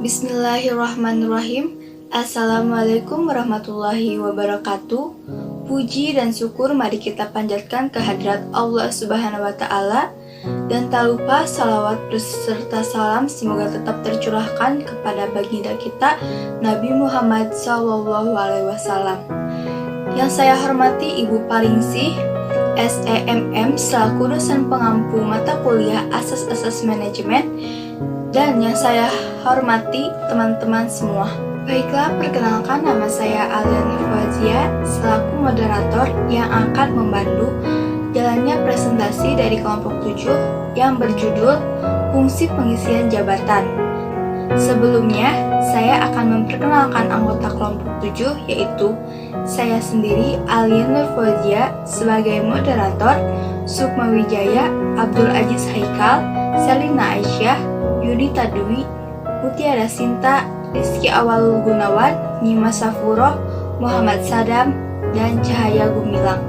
Bismillahirrahmanirrahim. Assalamualaikum warahmatullahi wabarakatuh. Puji dan syukur mari kita panjatkan kehadirat Allah Subhanahu wa Ta'ala, dan tak lupa salawat beserta salam semoga tetap tercurahkan kepada baginda kita Nabi Muhammad SAW. Yang saya hormati Ibu Paringsih SEMM selaku dosen pengampu mata kuliah Asas-Asas Manajemen, dan yang saya hormati teman-teman semua. Baiklah, perkenalkan, nama saya Aliana Fazia selaku moderator yang akan membantu jalannya presentasi dari kelompok 7 yang berjudul Fungsi Pengisian Jabatan. Sebelumnya, saya akan memperkenalkan anggota kelompok 7, yaitu saya sendiri, Aliana Fazia, sebagai moderator, Sukma Wijaya, Abdul Aziz Haikal, Selina Aisyah, Yudita Dwi, Mutiara Sinta, Rizky Awalul Gunawan, Nima Safuroh, Muhammad Sadam, dan Cahaya Gumilang.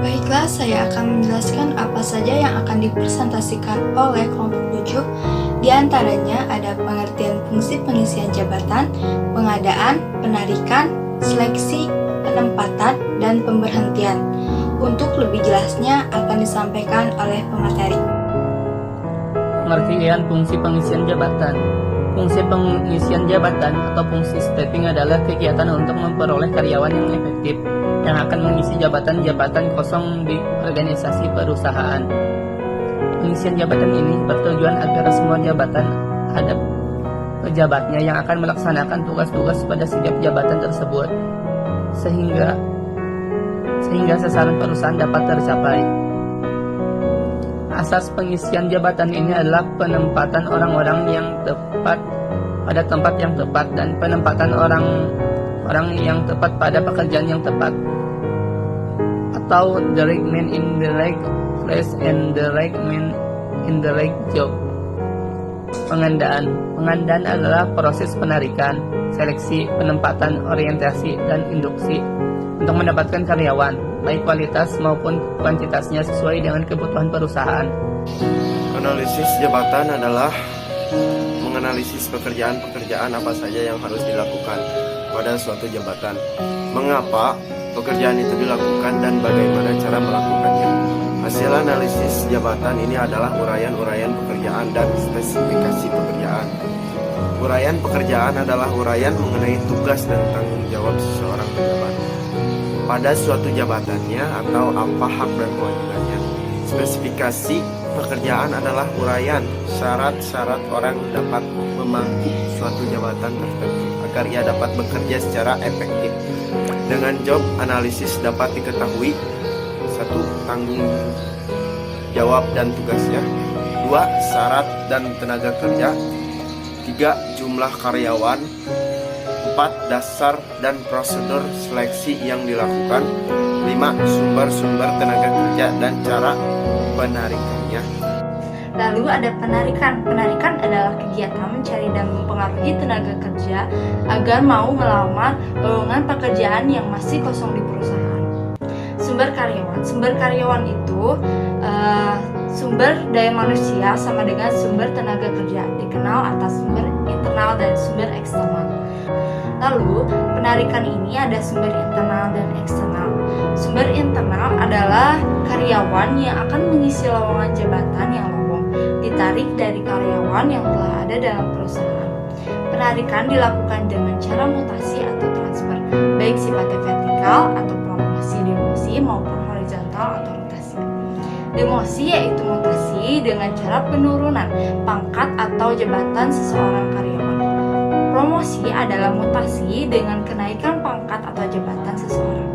Baiklah, saya akan menjelaskan apa saja yang akan dipresentasikan oleh kelompok 7. Di antaranya ada pengertian fungsi pengisian jabatan, pengadaan, penarikan, seleksi, penempatan, dan pemberhentian. Untuk lebih jelasnya akan disampaikan oleh pemateri. Pengertian fungsi pengisian jabatan. Fungsi pengisian jabatan atau fungsi stepping adalah kegiatan untuk memperoleh karyawan yang efektif yang akan mengisi jabatan-jabatan kosong di organisasi perusahaan. Pengisian jabatan ini bertujuan agar semua jabatan ada pejabatnya yang akan melaksanakan tugas-tugas pada setiap jabatan tersebut sehingga sasaran perusahaan dapat tercapai. Asas pengisian jabatan ini adalah penempatan orang-orang yang tepat pada tempat yang tepat dan penempatan orang yang tepat pada pekerjaan yang tepat, atau the right man in the right place and the right man in the right job. Pengandaan adalah proses penarikan, seleksi, penempatan, orientasi, dan induksi untuk mendapatkan karyawan, baik kualitas maupun kuantitasnya sesuai dengan kebutuhan perusahaan. Analisis jabatan adalah menganalisis pekerjaan-pekerjaan apa saja yang harus dilakukan pada suatu jabatan, mengapa pekerjaan itu dilakukan, dan bagaimana cara melakukannya. Hasil analisis jabatan ini adalah uraian-uraian pekerjaan dan spesifikasi pekerjaan. Uraian pekerjaan adalah uraian mengenai tugas dan tanggung jawab seseorang pejabat pada suatu jabatannya atau apa hak dan kewajibannya. Spesifikasi pekerjaan adalah uraian syarat-syarat orang dapat memangku suatu jabatan tertentu agar ia dapat bekerja secara efektif. Dengan job analisis dapat diketahui: 1. Tanggung jawab dan tugasnya, 2. Syarat dan tenaga kerja, 3. Jumlah karyawan, 4. Dasar dan prosedur seleksi yang dilakukan, 5. Sumber-sumber tenaga kerja dan cara penarikannya. Lalu ada penarikan. Penarikan adalah kegiatan mencari dan mempengaruhi tenaga kerja agar mau melamar lowongan pekerjaan yang masih kosong di perusahaan. Sumber karyawan. Sumber karyawan itu sumber daya manusia sama dengan sumber tenaga kerja, dikenal atas sumber internal dan sumber eksternal. Lalu, penarikan ini ada sumber internal dan eksternal. Sumber internal adalah karyawan yang akan mengisi lowongan jabatan yang lowong, ditarik dari karyawan yang telah ada dalam perusahaan. Penarikan dilakukan dengan cara mutasi atau transfer, baik sifatnya vertikal atau promosi, demosi, maupun horizontal atau rotasi. Demosi yaitu mutasi dengan cara penurunan pangkat atau jabatan seseorang karyawan. Promosi adalah mutasi dengan kenaikan pangkat atau jabatan seseorang,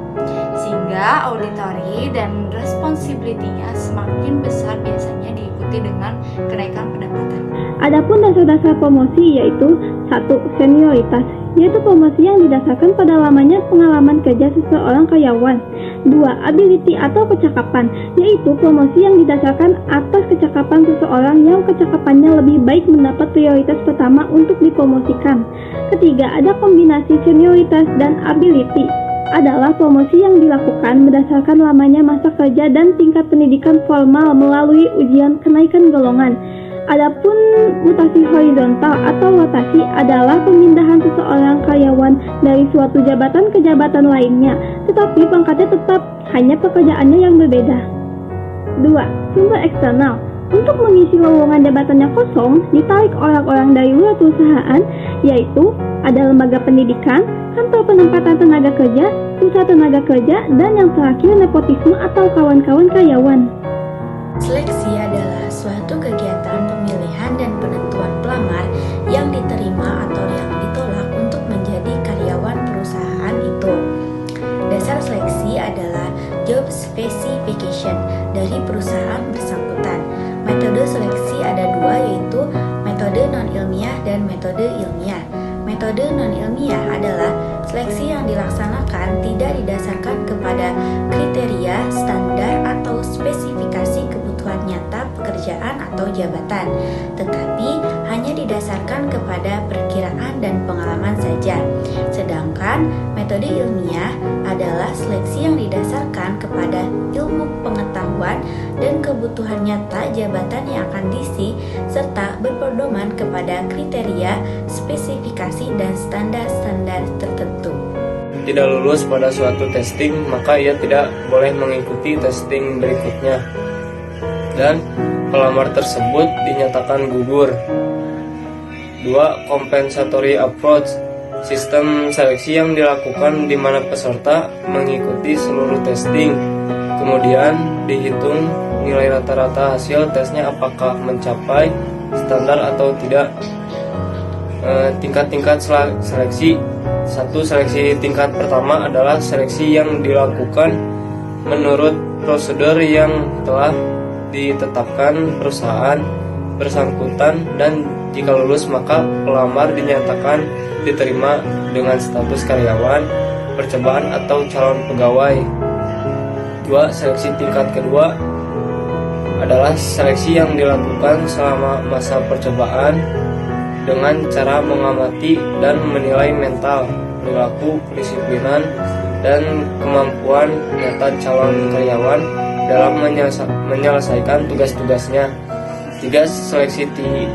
sehingga authority dan responsibility-nya semakin besar, biasanya diikuti dengan kenaikan pendapatan. Adapun dasar-dasar promosi yaitu 1. Senioritas, yaitu promosi yang didasarkan pada lamanya pengalaman kerja seseorang karyawan. 2. Ability atau kecakapan, yaitu promosi yang didasarkan atas kecakapan seseorang yang kecakapannya lebih baik mendapat prioritas pertama untuk dipromosikan. Ketiga, ada kombinasi senioritas dan ability. adalah promosi yang dilakukan berdasarkan lamanya masa kerja dan tingkat pendidikan formal melalui ujian kenaikan golongan. Adapun mutasi horizontal atau rotasi adalah pemindahan seseorang karyawan dari suatu jabatan ke jabatan lainnya, tetapi pangkatnya tetap, hanya pekerjaannya yang berbeda. 2. Sumber eksternal. Untuk mengisi lowongan jabatan yang kosong, ditarik orang-orang dari luar perusahaan, yaitu ada lembaga pendidikan, kantor penempatan tenaga kerja, pusat tenaga kerja, dan yang terakhir nepotisme atau kawan-kawan karyawan. Seleksi adalah suatu kegiatan pemilihan dan penentuan pelamar yang diterima atau yang ditolak untuk menjadi karyawan perusahaan itu. Dasar seleksi adalah job specification dari perusahaan bersangkutan. Metode seleksi ada dua, yaitu metode non-ilmiah dan metode ilmiah. Metode non-ilmiah adalah seleksi yang dilaksanakan tidak didasarkan kepada kriteria, standar, atau spesifikasi kebutuhan nyata pekerjaan atau jabatan, tetapi hanya didasarkan kepada perkiraan dan pengalaman saja. Sedangkan metode ilmiah adalah seleksi yang didasarkan kepada ilmu pengetahuan dan kebutuhan nyata jabatan yang akan diisi, serta berpedoman kepada kriteria, spesifikasi, dan standar-standar tertentu. Tidak lulus pada suatu testing, maka ia tidak boleh mengikuti testing berikutnya, dan pelamar tersebut dinyatakan gugur. 2. Compensatory approach. Sistem seleksi yang dilakukan di mana peserta mengikuti seluruh testing, kemudian dihitung nilai rata-rata hasil tesnya apakah mencapai standar atau tidak. Tingkat-tingkat seleksi. 1. Seleksi tingkat pertama adalah seleksi yang dilakukan menurut prosedur yang telah ditetapkan perusahaan bersangkutan, dan jika lulus maka pelamar dinyatakan diterima dengan status karyawan, percobaan atau calon pegawai. 2. Seleksi tingkat kedua adalah seleksi yang dilakukan selama masa percobaan dengan cara mengamati dan menilai mental, perilaku, kedisiplinan, dan kemampuan nyata calon karyawan dalam menyelesaikan tugas-tugasnya. 3. Seleksi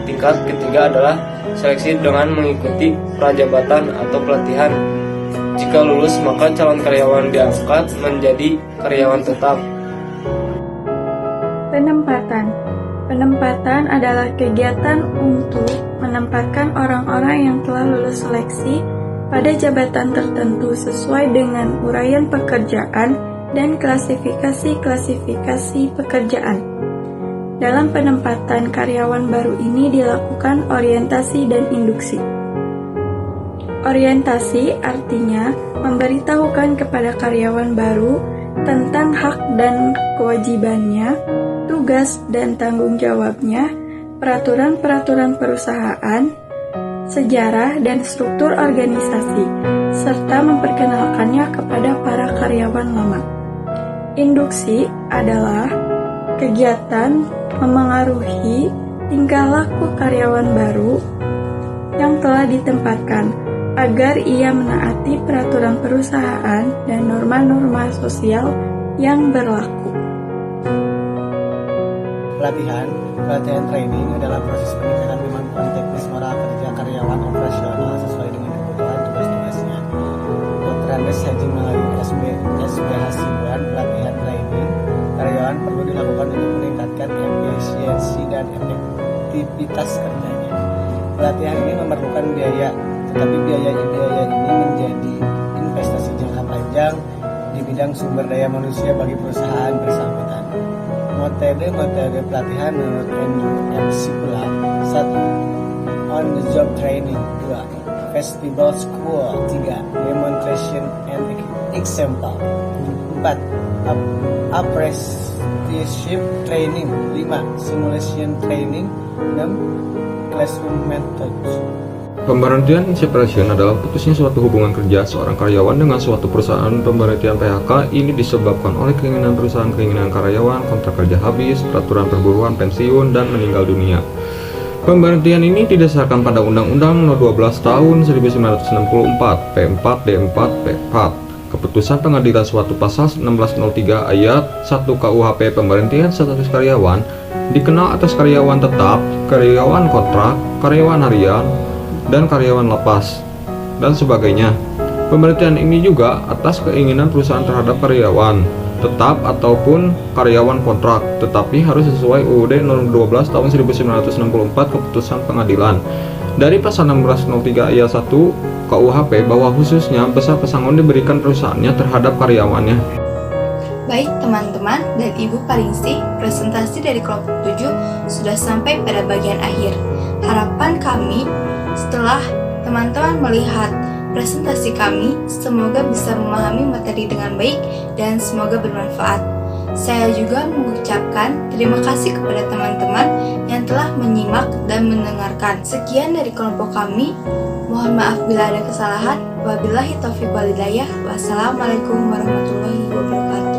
tingkat ketiga adalah seleksi dengan mengikuti prajabatan atau pelatihan. Jika lulus maka calon karyawan diangkat menjadi karyawan tetap. Penempatan adalah kegiatan untuk menempatkan orang-orang yang telah lulus seleksi pada jabatan tertentu sesuai dengan uraian pekerjaan dan klasifikasi pekerjaan. Dalam penempatan karyawan baru ini dilakukan orientasi dan induksi. Orientasi artinya memberitahukan kepada karyawan baru tentang hak dan kewajibannya, tugas dan tanggung jawabnya, peraturan-peraturan perusahaan, sejarah dan struktur organisasi, serta memperkenalkannya kepada para karyawan lama. Induksi adalah kegiatan memengaruhi tingkah laku karyawan baru yang telah ditempatkan agar ia menaati peraturan perusahaan dan norma-norma sosial yang berlaku. Pelatihan training adalah proses peningkatan kemampuan teknis moral kerja karyawan operasional sesuai dengan kebutuhan tugas-tugasnya. Dr. Andes Haji melalui SBH-1 pelatihan training karyawan perlu dilakukan untuk meningkatkan efisiensi dan efektivitas kerjanya. Pelatihan ini memerlukan biaya, tetapi biaya ini menjadi investasi jangka panjang di bidang sumber daya manusia bagi perusahaan bersangkutan. Metode pelatihan menurut MC pula: 1. On the job training. 2. Festival school. 3. Demonstration and example. 4. Apprenticeship training. 5. Simulation training. 6. Classroom methods. Pemberhentian inseparation adalah putusnya suatu hubungan kerja seorang karyawan dengan suatu perusahaan. Pemberhentian PHK ini disebabkan oleh keinginan perusahaan, keinginan karyawan, kontrak kerja habis, peraturan perburuan, pensiun, dan meninggal dunia. Pemberhentian ini didasarkan pada Undang-Undang No. 12 Tahun 1964 P4 D4 P4 keputusan pengadilan suatu pasal 1603 ayat 1 KUHP pemberhentian status karyawan dikenal atas karyawan tetap, karyawan kontrak, karyawan harian, dan karyawan lepas, dan sebagainya. Pemberhentian ini juga atas keinginan perusahaan terhadap karyawan tetap ataupun karyawan kontrak, tetapi harus sesuai UUD Nomor 12 Tahun 1964 keputusan pengadilan. Dari pasal 1603 ayat 1 KUHP bahwa khususnya besar pesangon diberikan perusahaannya terhadap karyawannya. Baik teman-teman dan Ibu Paringsi, presentasi dari kelompok 7 sudah sampai pada bagian akhir. Harapan kami setelah teman-teman melihat presentasi kami, semoga bisa memahami materi dengan baik dan semoga bermanfaat. Saya juga mengucapkan terima kasih kepada teman-teman yang telah menyimak dan mendengarkan. Sekian dari kelompok kami. Mohon maaf bila ada kesalahan. Wabillahi taufiq wal hidayah. Wassalamualaikum warahmatullahi wabarakatuh.